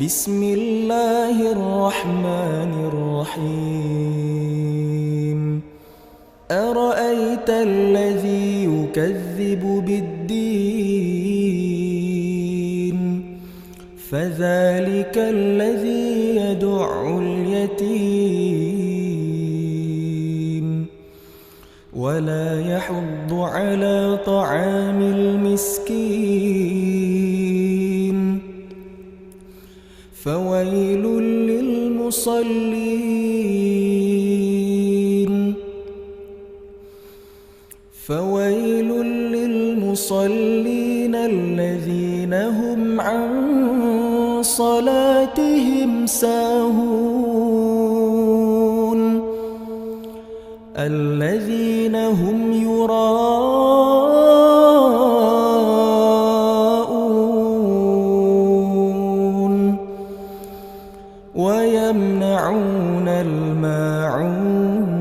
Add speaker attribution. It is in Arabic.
Speaker 1: بسم الله الرحمن الرحيم أرأيت الذي يكذب بالدين فذلك الذي يدع اليتيم ولا يحض على طعام المسكين فويل للمصلين الذين هم عن صلاتهم ساهون الذين هم يراءون ويمنعون الماعون